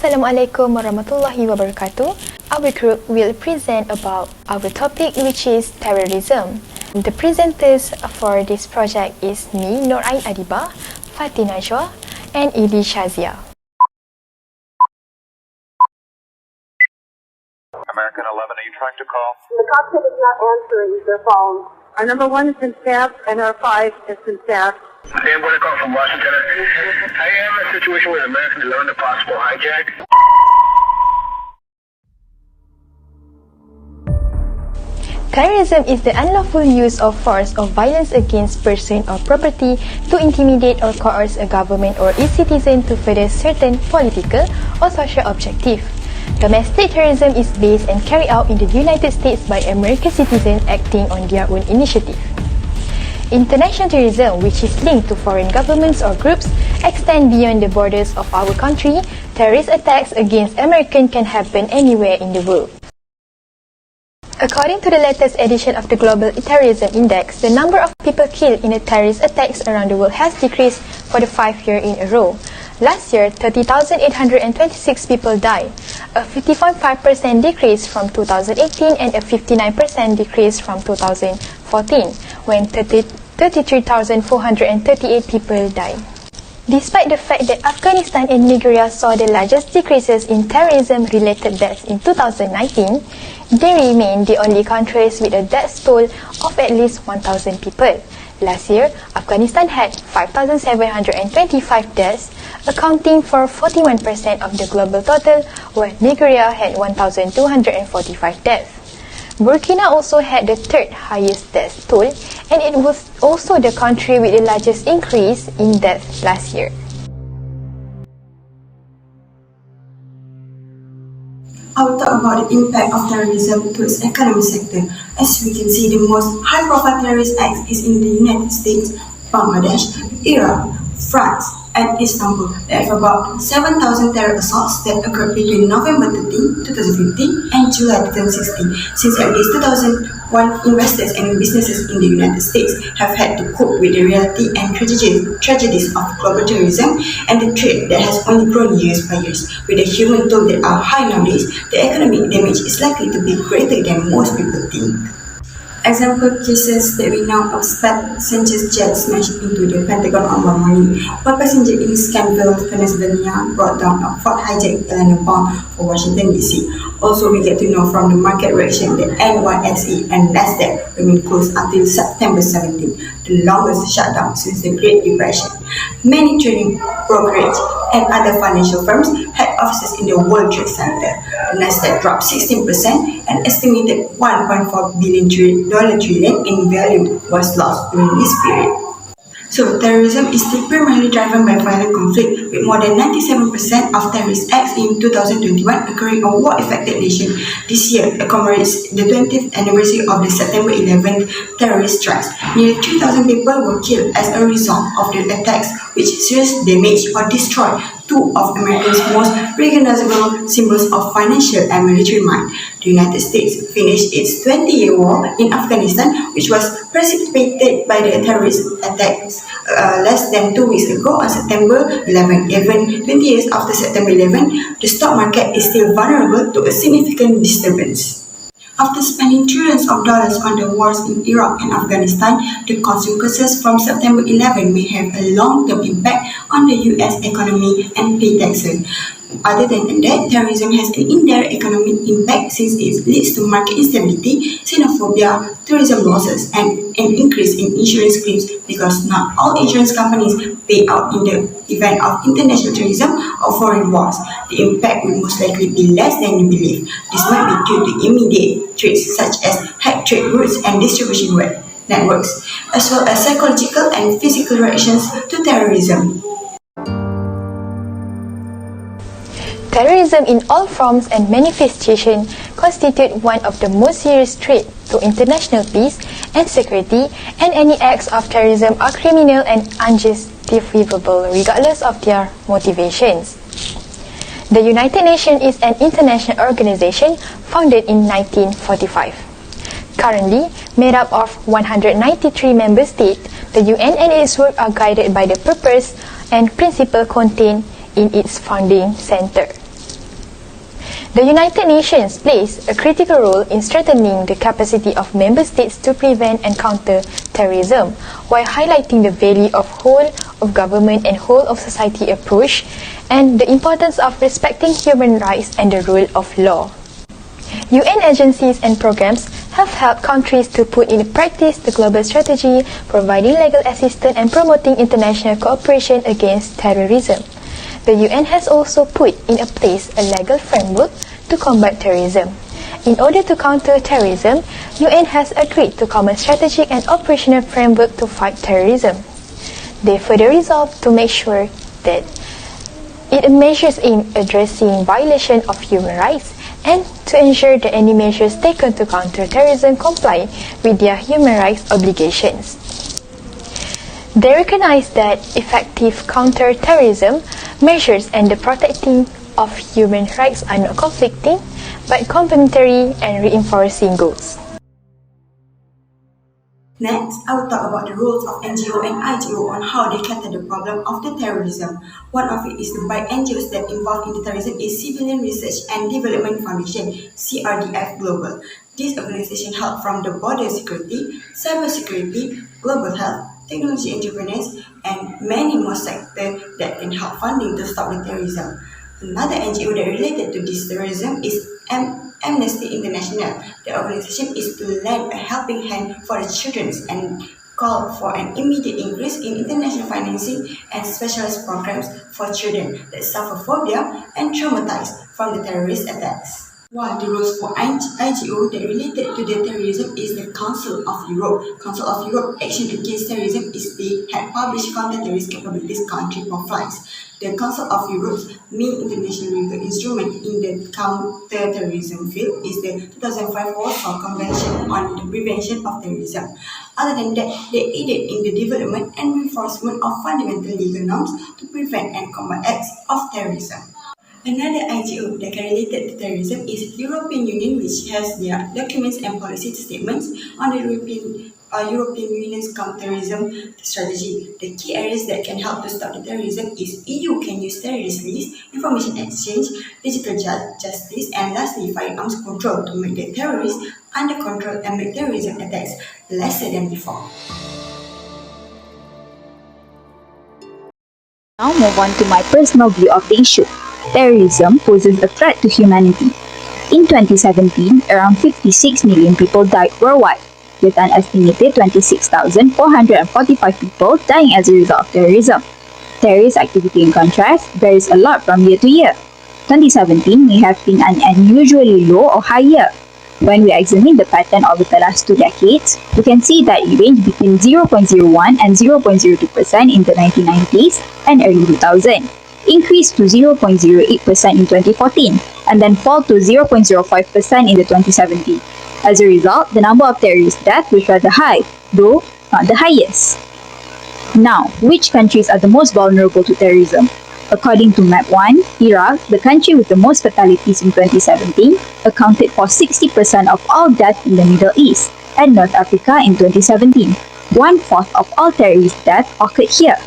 Assalamualaikum warahmatullahi wabarakatuh. Our group will present about our topic, which is terrorism. The presenters for this project is me, Nurain Adibah, FATIN NAJWA, and SYAZEA. American 11, are you trying to call? The cockpit is not answering their phone. Our number 1 has been staffed and our 5 has been staffed. I am going to call from Washington. I am in a situation with American 11, a possible hijack. Terrorism is the unlawful use of force or violence against person or property to intimidate or coerce a government or its citizen to further certain political or social objective. Domestic terrorism is based and carried out in the United States by American citizens acting on their own initiative. International terrorism, which is linked to foreign governments or groups, extend beyond the borders of our country. Terrorist attacks against Americans can happen anywhere in the world. According to the latest edition of the Global Terrorism Index, the number of people killed in the terrorist attacks around the world has decreased for the 5th year in a row. Last year, 30,826 people died, a 50.5% decrease from 2018 and a 59% decrease from 2014, when 33,438 people died. Despite the fact that Afghanistan and Nigeria saw the largest decreases in terrorism-related deaths in 2019, they remain the only countries with a death toll of at least 1,000 people. Last year, Afghanistan had 5,725 deaths, accounting for 41% of the global total, while Nigeria had 1,245 deaths. Burkina also had the 3rd highest death toll, and it was also the country with the largest increase in deaths last year. I will talk about the impact of terrorism to its economic sector. As we can see, the most high-profile terrorist acts is in the United States, Bangladesh, Iraq, France, and Istanbul. There are about 7,000 terror assaults that occurred between November 13, 2015 and July 2016. Since at least 2001, investors and businesses in the United States have had to cope with the reality and tragedies of global terrorism and the threat that has only grown years by years. With the human toll that are high nowadays, the economic damage is likely to be greater than most people think. Example cases that we know of: passenger jet smashed into the Pentagon on one morning, one passenger in Scanville, Pennsylvania brought down a Ford hijacked airliner bound for Washington DC. Also, we get to know from the market reaction that NYSE and NASDAQ remain closed until September 17, the longest shutdown since the Great Depression. Many trading brokerage and other financial firms had offices in the World Trade Center. The NASDAQ dropped 16%, and estimated $1.4 billion in value was lost during this period. So, terrorism is still primarily driven by violent conflict, with more than 97% of terrorist acts in 2021 occurring on war-affected nations. This year commemorates the 20th anniversary of the September 11th terrorist strikes. Nearly 3,000 people were killed as a result of the attacks, which seriously damaged or destroyed two of America's most recognizable symbols of financial and military might. The United States finished its 20-year war in Afghanistan, which was precipitated by the terrorist attacks less than 2 weeks ago on September 11. Even 20 years after September 11, the stock market is still vulnerable to a significant disturbance. After spending trillions of dollars on the wars in Iraq and Afghanistan, the consequences from September 11 may have a long-term impact on the US economy and pay taxes. Other than that, terrorism has an indirect economic impact since it leads to market instability, xenophobia, tourism losses, and an increase in insurance claims because not all insurance companies pay out in the event of international terrorism or foreign wars. The impact will most likely be less than you believe. This might be due to immediate threats such as hacked trade routes and distribution networks, as well as psychological and physical reactions to terrorism. Terrorism in all forms and manifestations constitute one of the most serious threats to international peace and security, and any acts of terrorism are criminal and unjustifiable regardless of their motivations. The United Nations is an international organization founded in 1945. Currently made up of 193 member states, the UN and its work are guided by the purpose and principle contained in its founding center. The United Nations plays a critical role in strengthening the capacity of member states to prevent and counter terrorism, while highlighting the value of whole of government and whole of society approach and the importance of respecting human rights and the rule of law. UN agencies and programs have helped countries to put in practice the global strategy, providing legal assistance and promoting international cooperation against terrorism. The UN has also put in place a legal framework to combat terrorism. In order to counter terrorism, UN has agreed to common strategic and operational framework to fight terrorism. They further resolved to make sure that it measures in addressing violation of human rights and to ensure that any measures taken to counter terrorism comply with their human rights obligations. They recognize that effective counter-terrorism measures and the protecting of human rights are not conflicting, but complementary and reinforcing goals. Next, I will talk about the roles of NGO and IGO on how they tackle the problem of the terrorism. One of it is the by NGOs that involved in the terrorism is Civilian Research and Development Foundation, CRDF Global. This organization helps from the border security, cyber security, global health, technology entrepreneurs, and many more sectors that can help funding to stop the terrorism. Another NGO that related to this terrorism is Amnesty International. The organization is to lend a helping hand for the children and call for an immediate increase in international financing and specialized programs for children that suffer phobia and traumatized from the terrorist attacks. While the rules for IGO that related to the terrorism is the Council of Europe. Council of Europe Action Against Terrorism is the had published counter-terrorist capabilities country profiles. The Council of Europe's main international legal instrument in the counter-terrorism field is the 2005 Warsaw Convention on the Prevention of Terrorism. Other than that, they aided in the development and reinforcement of fundamental legal norms to prevent and combat acts of terrorism. Another IGO that can relate to terrorism is European Union, which has their documents and policy statements on the European Union's counterterrorism strategy. The key areas that can help to stop the terrorism is EU can use terrorist lists, information exchange, digital justice, and lastly, firearms control to make the terrorists under control and make terrorism attacks lesser than before. Now move on to my personal view of the issue. Terrorism poses a threat to humanity. In 2017, around 56 million people died worldwide, with an estimated 26,445 people dying as a result of terrorism. Terrorist activity, in contrast, varies a lot from year to year. 2017 may have been an unusually low or high year. When we examine the pattern over the last 2 decades, we can see that it ranged between 0.01 and 0.02% in the 1990s and early 2000. Increased to 0.08% in 2014 and then fall to 0.05% in the 2017. As a result, the number of terrorist deaths was rather high, though not the highest. Now, which countries are the most vulnerable to terrorism? According to Map 1, Iraq, the country with the most fatalities in 2017, accounted for 60% of all deaths in the Middle East, and North Africa in 2017. 1/4 of all terrorist deaths occurred here.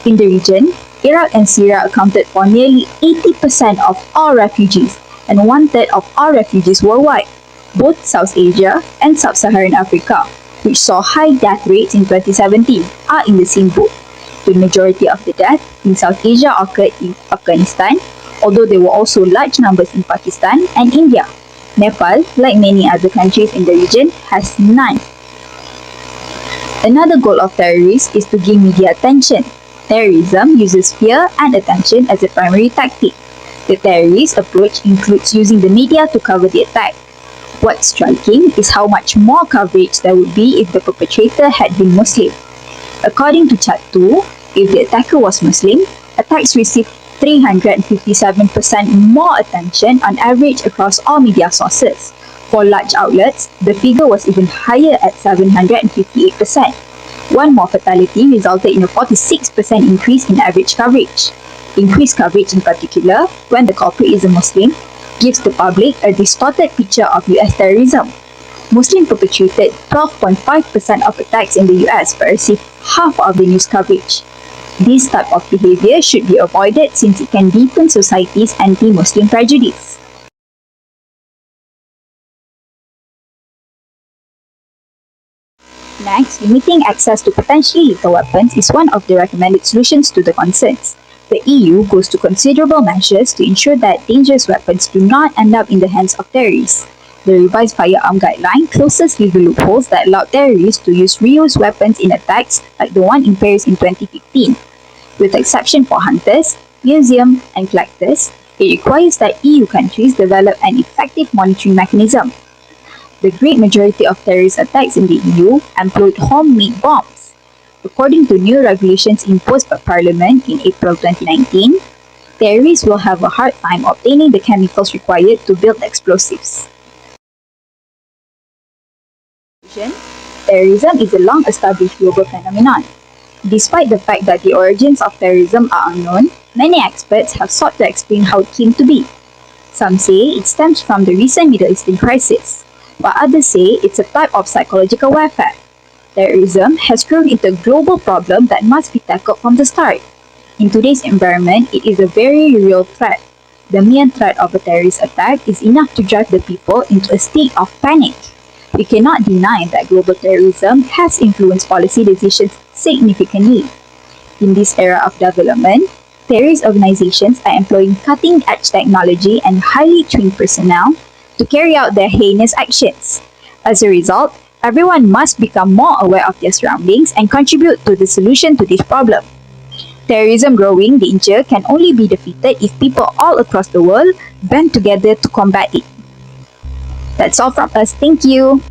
In the region, Iraq and Syria accounted for nearly 80% of all refugees and 1/3 of all refugees worldwide. Both South Asia and Sub-Saharan Africa, which saw high death rates in 2017, are in the same boat. The majority of the deaths in South Asia occurred in Afghanistan, although there were also large numbers in Pakistan and India. Nepal, like many other countries in the region, has none. Another goal of terrorists is to gain media attention. Terrorism uses fear and attention as a primary tactic. The terrorist approach includes using the media to cover the attack. What's striking is how much more coverage there would be if the perpetrator had been Muslim. According to Chart 2, if the attacker was Muslim, attacks received 357% more attention on average across all media sources. For large outlets, the figure was even higher at 758%. One more fatality resulted in a 46% increase in average coverage. Increased coverage in particular, when the culprit is a Muslim, gives the public a distorted picture of US terrorism. Muslim perpetrated 12.5% of attacks in the US but received half of the news coverage. This type of behavior should be avoided since it can deepen society's anti-Muslim prejudice. Next, limiting access to potentially lethal weapons is one of the recommended solutions to the concerns. The EU goes to considerable measures to ensure that dangerous weapons do not end up in the hands of terrorists. The revised firearm guideline closes legal loopholes that allow terrorists to use reused weapons in attacks like the one in Paris in 2015. With the exception for hunters, museums, and collectors, it requires that EU countries develop an effective monitoring mechanism. The great majority of terrorist attacks in the EU employed homemade bombs. According to new regulations imposed by Parliament in April 2019, terrorists will have a hard time obtaining the chemicals required to build explosives. Terrorism is a long-established global phenomenon. Despite the fact that the origins of terrorism are unknown, many experts have sought to explain how it came to be. Some say it stems from the recent Middle Eastern crisis, while others say it's a type of psychological warfare. Terrorism has grown into a global problem that must be tackled from the start. In today's environment, it is a very real threat. The mere threat of a terrorist attack is enough to drive the people into a state of panic. We cannot deny that global terrorism has influenced policy decisions significantly. In this era of development, terrorist organizations are employing cutting-edge technology and highly trained personnel to carry out their heinous actions. As a result, everyone must become more aware of their surroundings and contribute to the solution to this problem. Terrorism growing danger can only be defeated if people all across the world band together to combat it. That's all from us. Thank you.